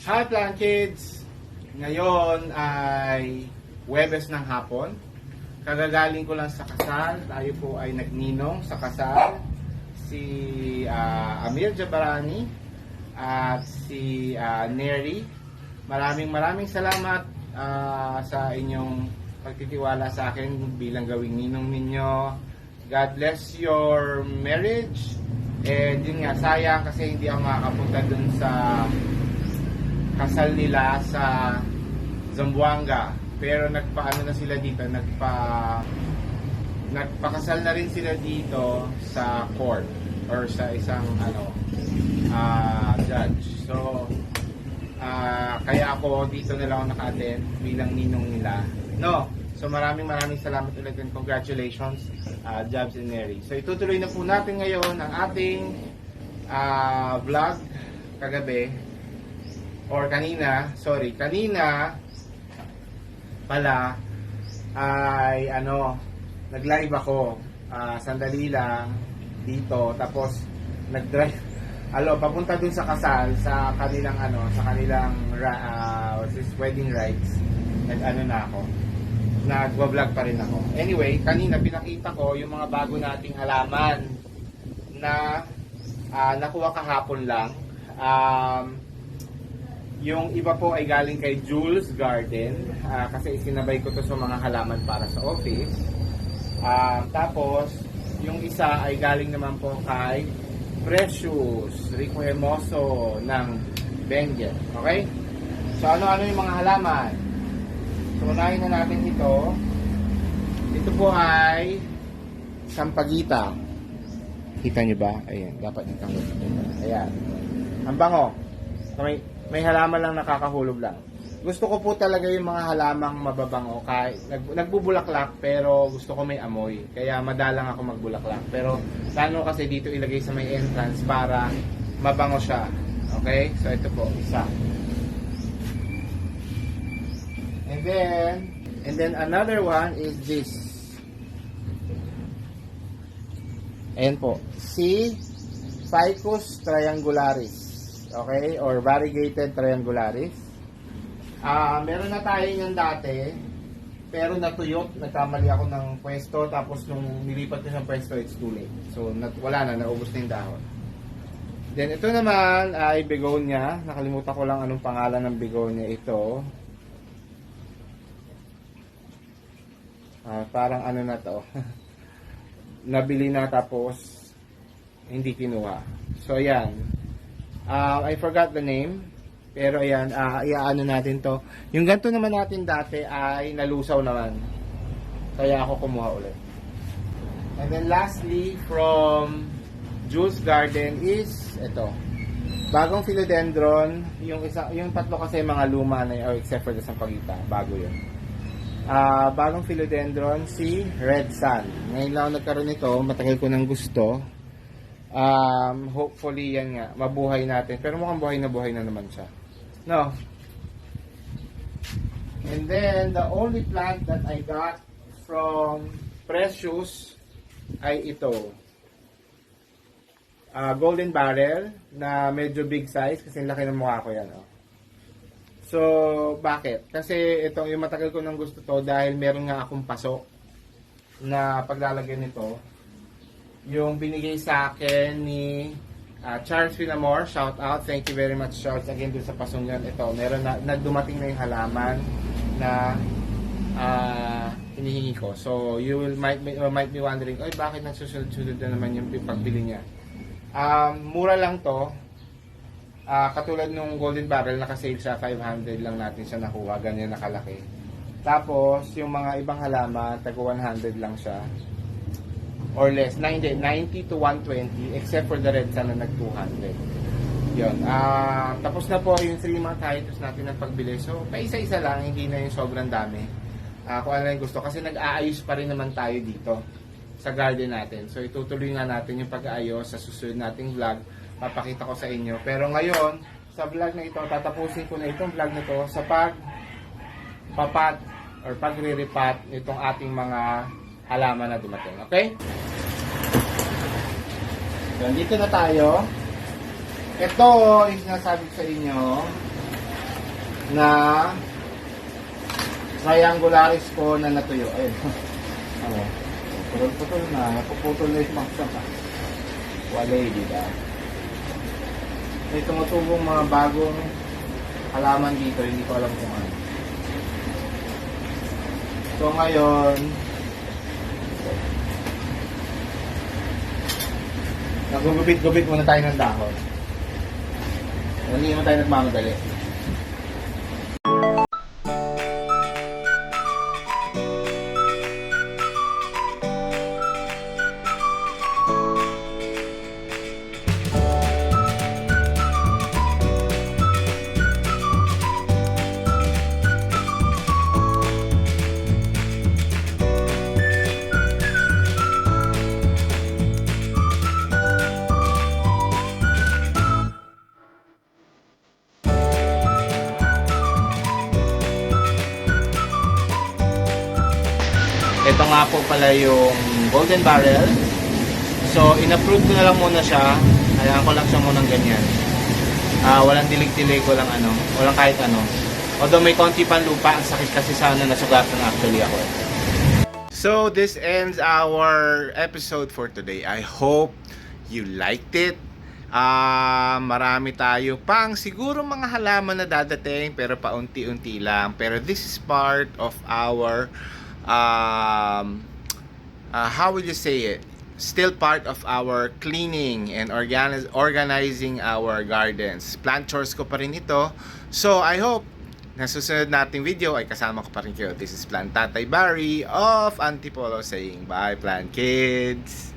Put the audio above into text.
Hi Plant Kids! Ngayon ay Huwebes ng hapon. Kagagaling ko lang sa kasal. Tayo po ay nagninong sa kasal. Si Amir Jabarani at si Neri. Maraming salamat sa inyong pagtitiwala sa akin bilang gawing ninong ninyo. God bless your marriage. Yun nga, sayang kasi hindi ako makakapunta dun sa kasal nila sa Zamboanga. Pero nagpaano na sila dito, nagpakasal na rin sila dito sa court or sa isang judge. So kaya ako dito na lang ako naka-attend bilang ninong nila. No. So maraming salamat ulit and congratulations Jabs and Mary. So itutuloy na po natin ngayon ang ating vlog kagabi or kanina pala ay nag-live ako sandali lang dito tapos nag-drive papunta dun sa kasal sa kanilang wedding rites. Nagwa-vlog pa rin ako. Anyway, kanina pinakita ko yung mga bago nating halaman na nakuha kahapon lang. Yung iba po ay galing kay Jules Garden kasi isinabay ko to sa mga halaman para sa office. Tapos, yung isa ay galing naman po kay Precious Rico Hermoso ng Benguet. Okay? So, ano-ano yung mga halaman? So, unahin na natin ito. Ito po ay sampagita. Kita nyo ba? Ayan, dapat itang ayan. Ang bango. May halaman lang nakakahulog lang. Gusto ko po talaga yung mga halamang mababango. Kahit nagbubulaklak pero gusto ko may amoy. Kaya madalang ako magbulaklak. Pero plano kasi dito ilagay sa may entrance para mabango siya. Okay? So ito po, isa. And then another one is this. Ayan po. Si Ficus triangularis. Okay? Or variegated triangularis. Meron na tayo niyan dati. Pero natuyot. Nagkamali ako ng pwesto. Tapos nung nilipat ko sa pwesto, it's too late. So, wala na. Naubos na yung dahon. Then, ito naman ay begonia. Nakalimutan ko lang anong pangalan ng begonia ito. Parang na to. Nabili na tapos hindi kinuha. So, ayan. I forgot the name. Pero ayan, iaano natin to. Yung ganito naman natin dati ay nalusaw naman. Kaya ako kumuha ulit. And then lastly, from Jules Garden is ito. Bagong philodendron. Yung tatlo kasi mga luma na except for the sampagita. Bago yun. Bagong philodendron, si Red Sun. Ngayon lang ako nagkaroon nito. Matagal ko nang gusto. Hopefully yan nga, mabuhay natin. Pero mukhang buhay na naman siya. No. And then, the only plant that I got from Precious ay ito. Golden barrel na medyo big size kasi laki ng mukha ko yan. Oh. So, bakit? Kasi ito yung matagal ko nang gusto to dahil meron nga akong paso na paglalagyan nito. Yung binigay sa akin ni Charles Pinamore, shout out. Thank you very much, Charles. Again, doon sa pasong yan. Ito, meron na, nagdumating na yung halaman na hinihingi ko. So, you might be wondering, ay, bakit nagsusunod-sunod na naman yung pagbili niya? Mura lang to. Katulad nung Golden Barrel, naka-sale siya, 500 lang natin siya nakuha. Ganyan nakalaki. Tapos, yung mga ibang halaman, tago 100 lang siya. Or less, 90 to 120 except for the red sun na nag 200. Yun. Tapos na po yung 3 month hiatus natin ng pagbili. So, paisa-isa lang, hindi na yung sobrang dami. Kung ano yung gusto. Kasi nag-aayos pa rin naman tayo dito sa garden natin. So, itutuloy nga natin yung pag-aayos sa susunod nating vlog. Papakita ko sa inyo. Pero ngayon, sa vlog na ito, tatapusin ko na itong vlog na ito sa pagpapat or pagre-repat nitong ating mga halaman na dumating. Okay? Dito na tayo. Ito is nasabi sa inyo na triangularis ko na natuyo. Ayun. Oh. Putol-putol na. Napuputol na yung mga saka. Walay, diba? May tumutubong mga bagong halaman dito. Hindi ko alam kung ano. So ngayon, nagugubit-gubit muna tayo ng dahon. Hindi naman tayo nagmamadali. Ito nga po pala yung golden barrel. So, in-approve ko na lang muna siya. Hayaan ko lang siya munang ganyan. Walang dilig-dilig, walang kahit ano. Although may konti pang lupa, ang sakit kasi sana nasugatan actually ako. So, this ends our episode for today. I hope you liked it. Marami tayo pang siguro mga halaman na dadating, pero paunti-unti lang. Pero this is part of our how will you say it? Still part of our cleaning and organizing our gardens. Plant chores ko pa rin ito. So, I hope na susunod nating video ay kasama ko pa rin kayo. This is Plant Tatay Barry of Antipolo saying bye, Plant Kids!